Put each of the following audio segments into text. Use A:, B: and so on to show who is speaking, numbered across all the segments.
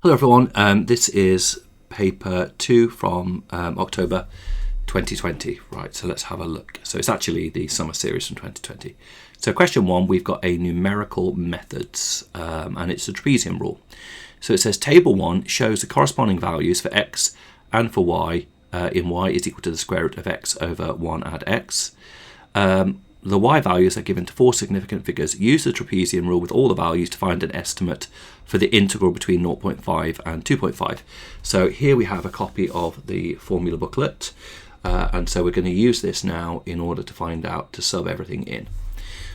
A: Hello everyone, this is paper 2 from October 2020. Right, so let's have a look. So it's actually the summer series from 2020. So question 1, we've got a numerical methods and it's the trapezium rule. So it says table 1 shows the corresponding values for x and for y in y is equal to the square root of x over 1 add x. The y values are given to 4 significant figures. Use the trapezium rule with all the values to find an estimate for the integral between 0.5 and 2.5. So here we have a copy of the formula booklet. And so we're going to use this now in order to find out, to sub everything in.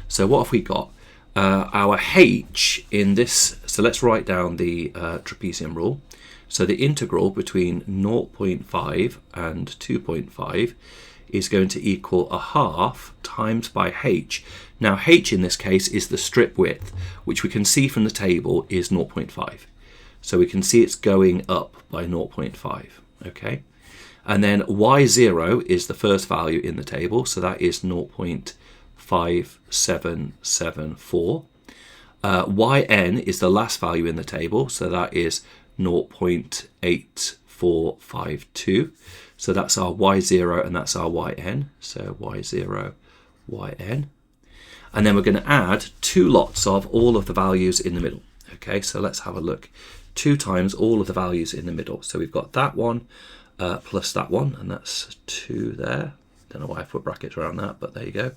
A: So what have we got? Our h in this, so let's write down the trapezium rule. So the integral between 0.5 and 2.5 is going to equal a half times by h. Now h in this case is the strip width, which we can see from the table is 0.5. So we can see it's going up by 0.5, okay? And then y0 is the first value in the table, so that is 0.5774. Yn is the last value in the table, so that is 0.8452. So that's our y0 and that's our yn. So y0, yn. And then we're going to add 2 lots of all of the values in the middle. Okay, so let's have a look. 2 times all of the values in the middle. So we've got that one plus that one, and that's 2 there. Don't know why I put brackets around that, but there you go.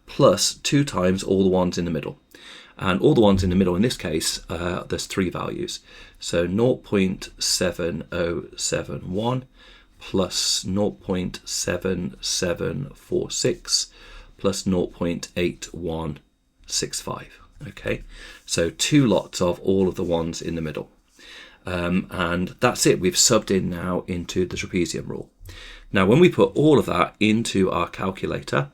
A: Plus 2 times all the ones in the middle. And all the ones in the middle, in this case, there's 3 values. So 0.7071 plus 0.7746 plus 0.8165. Okay, so 2 lots of all of the ones in the middle. And that's it. We've subbed in now into the trapezium rule. Now, when we put all of that into our calculator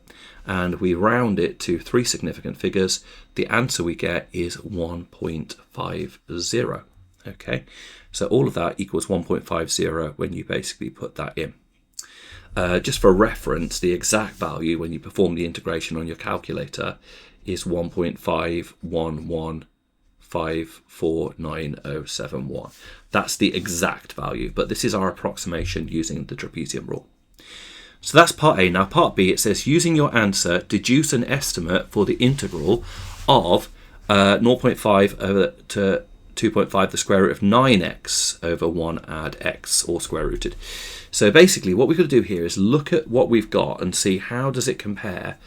A: and we round it to 3 significant figures, the answer we get is 1.50. Okay, so all of that equals 1.50 when you basically put that in. Just for reference, the exact value when you perform the integration on your calculator is 1.5115497071. That's the exact value, but this is our approximation using the trapezium rule. So that's part A. Now part B, it says using your answer, deduce an estimate for the integral of 0.5 over to 2.5 the square root of 9x over 1 add x, all square rooted. So basically what we've got to do here is look at what we've got and see how does it compare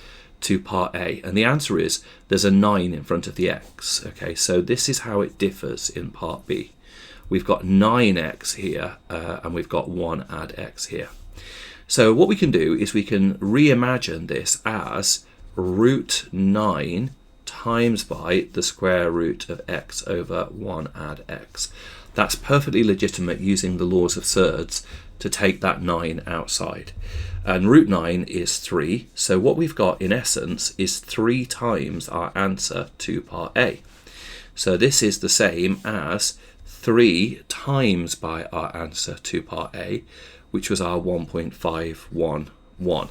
A: to part A. And the answer is there's a 9 in front of the x. Okay, so this is how it differs in part B. We've got 9x here and we've got 1 add x here. So what we can do is we can reimagine this as root 9 times by the square root of x over 1 add x. That's perfectly legitimate using the laws of thirds to take that 9 outside. And root 9 is 3, so what we've got in essence is 3 times our answer to part A. So this is the same as 3 times by our answer to part A, which was our 1.511.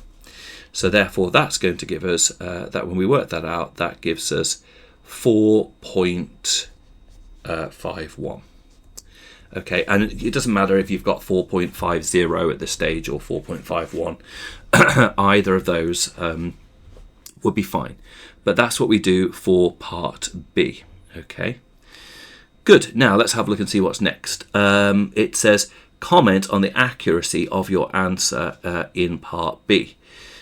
A: So therefore that's going to give us, that when we work that out, that gives us 4.51. Okay, and it doesn't matter if you've got 4.50 at this stage or 4.51. Either of those would be fine. But that's what we do for part B. Okay, good. Now let's have a look and see what's next. It says comment on the accuracy of your answer in part B.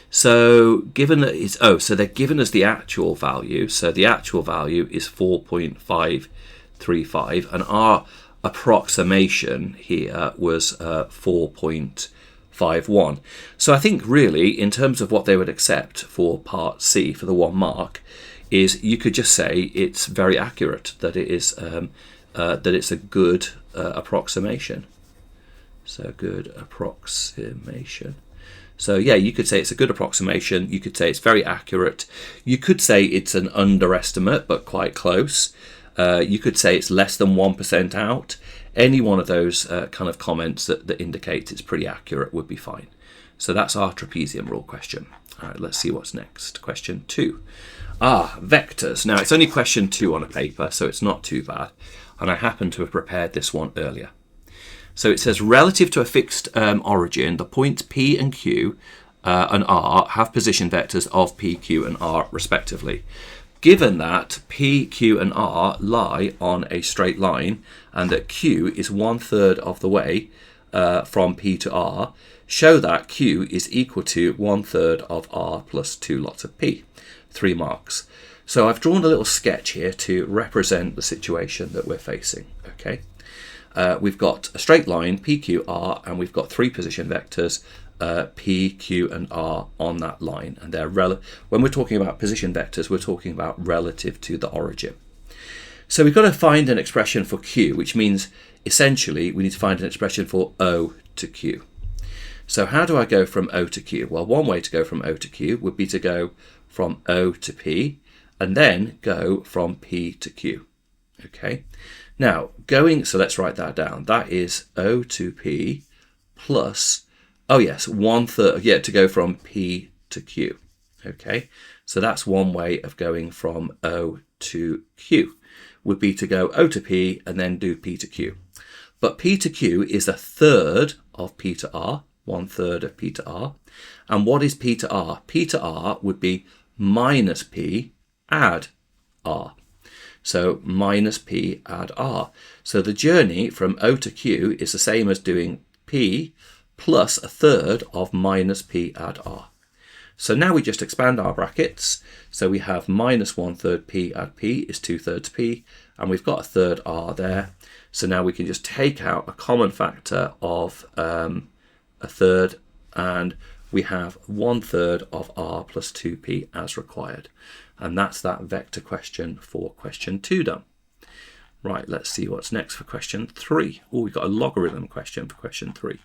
A: So given that it's, so they're given us the actual value. So the actual value is 4.535 and our approximation here was 4.51. So I think really in terms of what they would accept for part C for the 1 mark is you could just say it's very accurate, that it is that it's a good approximation. So good approximation. So yeah, you could say it's a good approximation. You could say it's very accurate. You could say it's an underestimate, but quite close. You could say it's less than 1% out. Any one of those kind of comments that indicate it's pretty accurate would be fine. So that's our trapezium rule question. All right, let's see what's next. Question 2. Vectors. Now, it's only question 2 on a paper, so it's not too bad. and I happen to have prepared this one earlier. So it says relative to a fixed origin, the points P and Q and R have position vectors of P, Q and R respectively. Given that P, Q and R lie on a straight line and that Q is 1/3 of the way from P to R, show that Q is equal to 1/3 of R plus 2 lots of P. 3 marks. So I've drawn a little sketch here to represent the situation that we're facing. Okay. We've got a straight line, P, Q, R, and we've got 3 position vectors, P, Q, and R on that line. And they're when we're talking about position vectors, we're talking about relative to the origin. So we've got to find an expression for Q, which means essentially we need to find an expression for O to Q. So how do I go from O to Q? Well, one way to go from O to Q would be to go from O to P, and then go from P to Q. Okay. Now, so let's write that down. That is O to P plus, 1/3, to go from P to Q. Okay, so that's one way of going from O to Q, would be to go O to P and then do P to Q. But P to Q is 1/3 of P to R, 1/3 of P to R. And what is P to R? P to R would be minus P add R. So minus P add R. So the journey from O to Q is the same as doing P plus 1/3 of minus P add R. So now we just expand our brackets. So we have minus 1/3 P add P is 2/3 P, and we've got 1/3 R there. So now we can just take out a common factor of 1/3, and we have 1/3 of R plus 2P as required. And that's that vector question for question 2 done. Right, let's see what's next for question 3. Oh, we've got a logarithm question for question 3.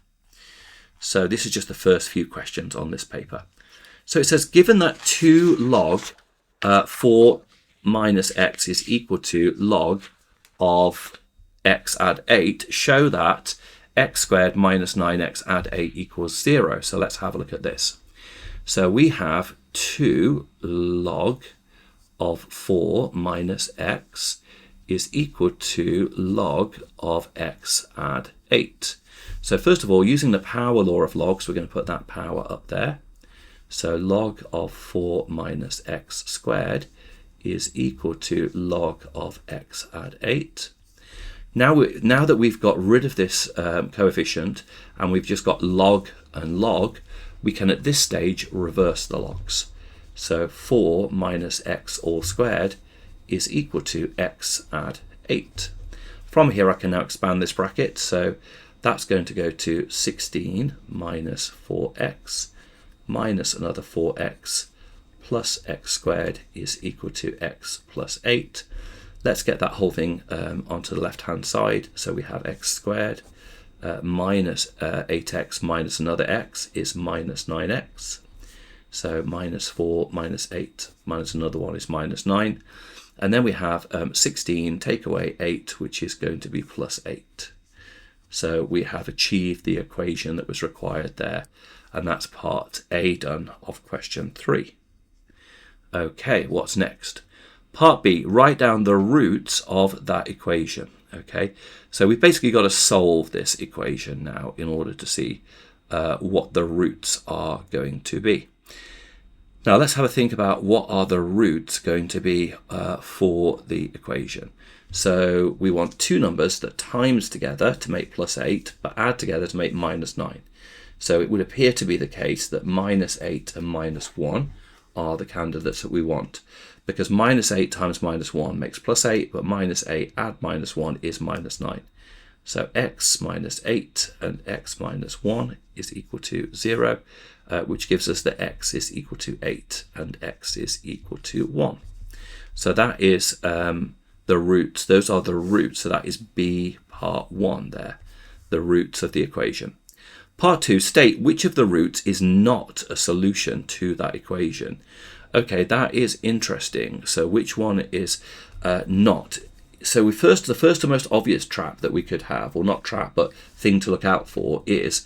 A: So this is just the first few questions on this paper. So it says, given that 2 log 4 minus x is equal to log of x add 8, show that x squared minus 9x add 8 equals 0. So let's have a look at this. So we have 2 log of 4 minus x is equal to log of x add 8. So first of all, using the power law of logs, we're going to put that power up there. So log of 4 minus x squared is equal to log of x add 8. Now that we've got rid of this coefficient and we've just got log and log, we can at this stage reverse the logs. So 4 minus x all squared is equal to x add 8. From here I can now expand this bracket, so that's going to go to 16 minus 4x minus another 4x plus x squared is equal to x plus 8. Let's get that whole thing onto the left hand side. So we have x squared minus 8x minus another x is minus 9x. So minus 4 minus 8 minus another one is minus 9. And then we have 16 take away 8, which is going to be plus 8. So we have achieved the equation that was required there. And that's part A done of question 3. Okay, what's next? Part B, write down the roots of that equation. Okay, so we've basically got to solve this equation now in order to see what the roots are going to be. Now let's have a think about what are the roots going to be for the equation. So we want 2 numbers that times together to make plus 8, but add together to make minus 9. So it would appear to be the case that minus 8 and minus 1 are the candidates that we want, because minus 8 times minus 1 makes plus 8, but minus 8 add minus 1 is minus 9. So x minus 8 and x minus 1 is equal to 0, which gives us that x is equal to 8 and x is equal to 1. So that is the roots. Those are the roots. So that is B part 1 there, the roots of the equation. Part 2, state which of the roots is not a solution to that equation. Okay, that is interesting. So which one is not? So the first and most obvious trap that we could have, or not trap, but thing to look out for, is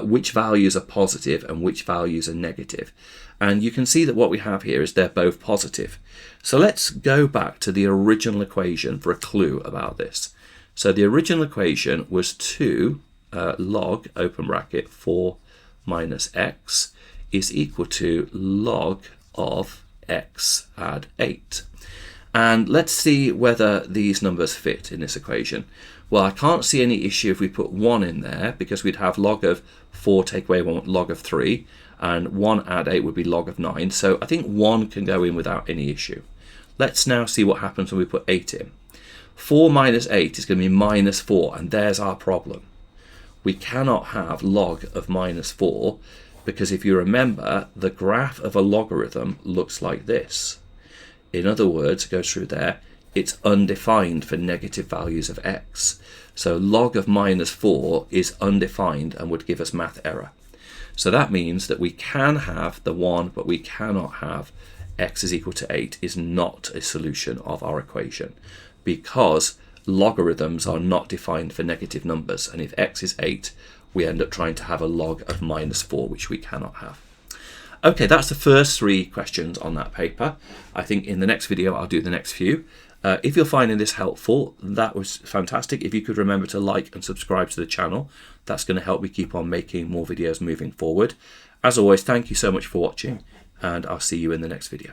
A: which values are positive and which values are negative. And you can see that what we have here is they're both positive. So let's go back to the original equation for a clue about this. So the original equation was 2 log, open bracket, 4 minus x is equal to log of x add 8. And let's see whether these numbers fit in this equation. Well, I can't see any issue if we put 1 in there, because we'd have log of 4 take away 1, log of 3, and 1 add 8 would be log of 9. So I think 1 can go in without any issue. Let's now see what happens when we put 8 in. 4 minus 8 is going to be minus 4, and there's our problem. We cannot have log of minus 4, because if you remember, the graph of a logarithm looks like this. In other words, it goes through there, it's undefined for negative values of x. So log of minus 4 is undefined and would give us math error. So that means that we can have the 1, but we cannot have x is equal to 8 is not a solution of our equation, because logarithms are not defined for negative numbers. And if x is 8, we end up trying to have a log of minus 4, which we cannot have. Okay, that's the first 3 questions on that paper. I think in the next video I'll do the next few. If you're finding this helpful, that was fantastic. If you could remember to like and subscribe to the channel, that's going to help me keep on making more videos moving forward. As always, thank you so much for watching, and I'll see you in the next video.